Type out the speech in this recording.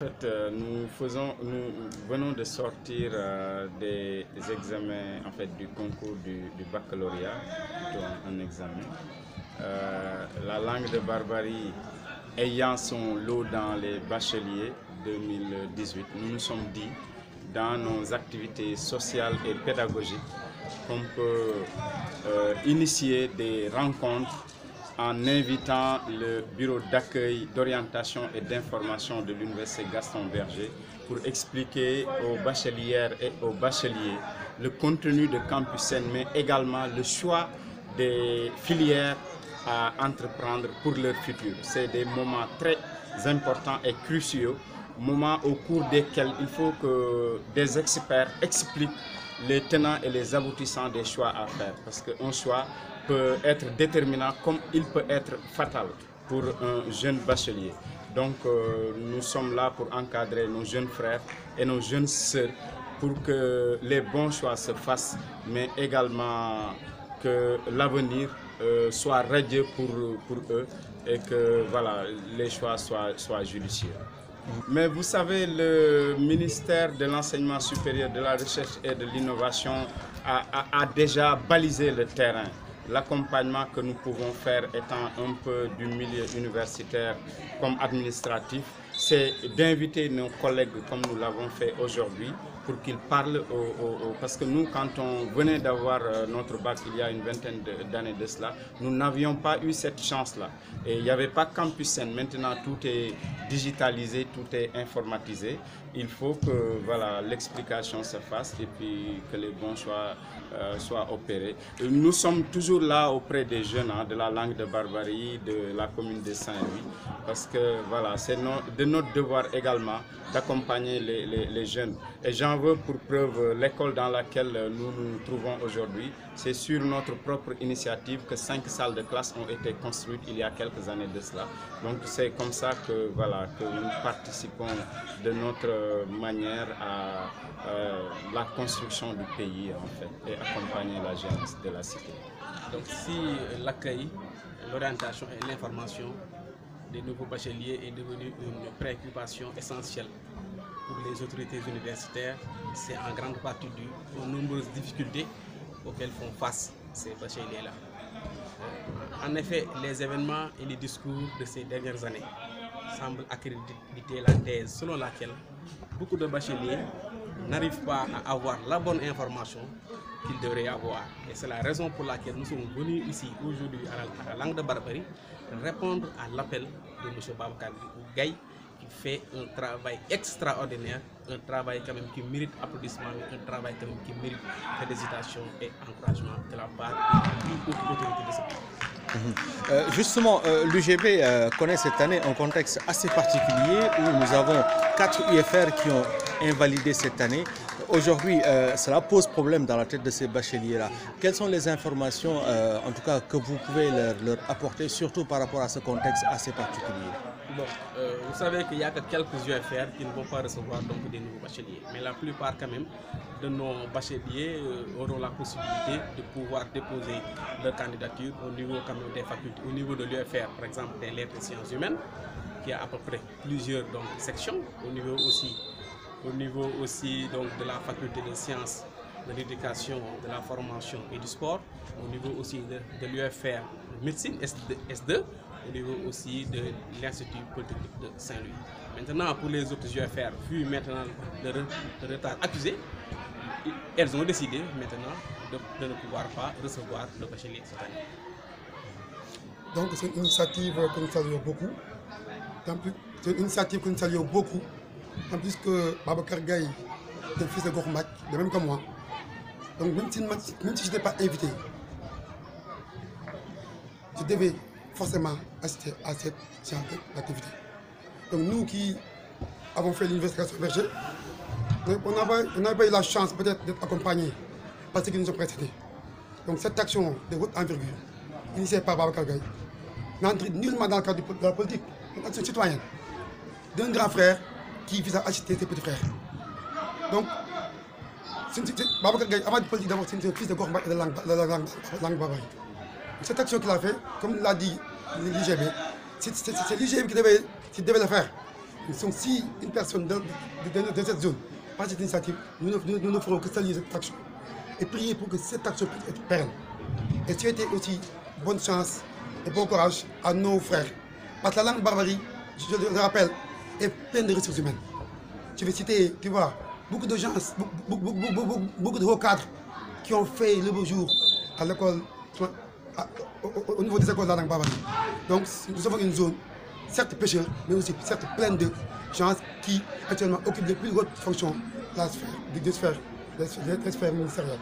Nous venons de sortir des examens du concours du baccalauréat, plutôt un examen. La langue de Barbarie ayant son lot dans les bacheliers 2018, nous nous sommes dit, dans nos activités sociales et pédagogiques, qu'on peut initier des rencontres en invitant le bureau d'accueil, d'orientation et d'information de l'Université Gaston Berger pour expliquer aux bachelières et aux bacheliers le contenu de Campus Sène, mais également le choix des filières à entreprendre pour leur futur. C'est des moments très importants et cruciaux, moments au cours desquels il faut que des experts expliquent les tenants et les aboutissants des choix à faire, parce qu'un choix peut être déterminant comme il peut être fatal pour un jeune bachelier. Donc nous sommes là pour encadrer nos jeunes frères et nos jeunes sœurs pour que les bons choix se fassent, mais également que l'avenir soit radieux pour eux et que voilà, les choix soient judicieux. Mais vous savez, le ministère de l'Enseignement supérieur, de la Recherche et de l'Innovation a déjà balisé le terrain. L'accompagnement que nous pouvons faire étant un peu du milieu universitaire comme administratif, c'est d'inviter nos collègues comme nous l'avons fait aujourd'hui pour qu'ils parlent parce que nous, quand on venait d'avoir notre bac il y a une vingtaine d'années de cela, nous n'avions pas eu cette chance-là. Et il n'y avait pas Campus Sène. Maintenant, tout est digitalisé, tout est informatisé. Il faut que voilà, l'explication se fasse et puis que les bons choix soient opérés. Et nous sommes toujours là auprès des jeunes de la langue de Barbarie, de la commune de Saint-Louis, parce que voilà, c'est de notre devoir également d'accompagner les jeunes. Et j'en veux pour preuve l'école dans laquelle nous nous trouvons aujourd'hui. C'est sur notre propre initiative que 5 salles de classe ont été construites il y a quelques années de cela. Donc c'est comme ça que, voilà, que nous participons de notre manière à la construction du pays en fait, et accompagner la jeunesse de la cité. Donc si l'accueil, l'orientation et l'information des nouveaux bacheliers est devenu une préoccupation essentielle pour les autorités universitaires, c'est en grande partie dû aux nombreuses difficultés auxquelles font face ces bacheliers-là. En effet, les événements et les discours de ces dernières années semblent accréditer la thèse selon laquelle beaucoup de bacheliers n'arrivent pas à avoir la bonne information qu'ils devraient avoir. Et c'est la raison pour laquelle nous sommes venus ici aujourd'hui à la langue de Barbarie répondre à l'appel de M. Babacar Gaye, qui fait un travail extraordinaire, un travail quand même qui mérite applaudissements, un travail quand même qui mérite félicitations et encouragement de la part de toute autorité de ce pays. Justement, l'UGB connaît cette année un contexte assez particulier où nous avons 4 UFR qui ont invalidé cette année. Aujourd'hui, cela pose problème dans la tête de ces bacheliers-là. Quelles sont les informations, en tout cas, que vous pouvez leur apporter, surtout par rapport à ce contexte assez particulier? Bon, vous savez qu'il y a que quelques UFR qui ne vont pas recevoir donc des nouveaux bacheliers. Mais la plupart quand même de nos bacheliers auront la possibilité de pouvoir déposer leur candidature au niveau quand même des facultés, au niveau de l'UFR, par exemple des lettres et sciences humaines, qui a à peu près plusieurs donc, sections, au niveau aussi donc, de la faculté de sciences, de l'éducation, de la formation et du sport, au niveau aussi de l'UFR médecine S2, au niveau aussi de l'Institut Polytechnique de Saint-Louis. Maintenant, pour les autres UFR, vu maintenant le retard accusé, elles ont décidé maintenant de ne pouvoir pas recevoir le bachelier cette année. Donc c'est une initiative que nous saluons beaucoup. C'est une initiative que nous saluons beaucoup. En plus que Babacar Gaye est le fils de Gourmak, de même que moi. Donc même si je n'étais pas invité, je devais forcément assister à cette séance d'activité. Donc nous qui avons fait l'université Gaston Berger, on n'a pas eu la chance peut-être d'être accompagnés par ceux qui nous ont précédés. Donc cette action de haute envergure, initiée par Babacar Gaye, n'entre nullement dans le cadre de la politique, une action citoyenne d'un grand frère qui vise à assister ses petits frères. Donc, Babacar Gaye, avant de politique, d'abord, c'est un fils de Gourmak et de la langue Barbarie. Cette action qu'il a fait, comme l'a dit l'IGB, c'est l'IGB qui devait le faire. Donc, si une personne de cette zone passe cette initiative, nous ne ferons que saluer cette action et prier pour que cette action puisse être pérenne. Et souhaiter aussi bonne chance et bon courage à nos frères. Parce que la langue barbarie, je le rappelle, est pleine de ressources humaines. Je vais citer, tu vois, beaucoup de gens, beaucoup de hauts cadres qui ont fait le beau jour à l'école, au niveau des écoles de la langue barbarie. Donc, nous avons une zone, certes pêcheur, mais aussi certes pleine de gens qui actuellement occupent les plus hautes fonctions de la sphère ministérielle.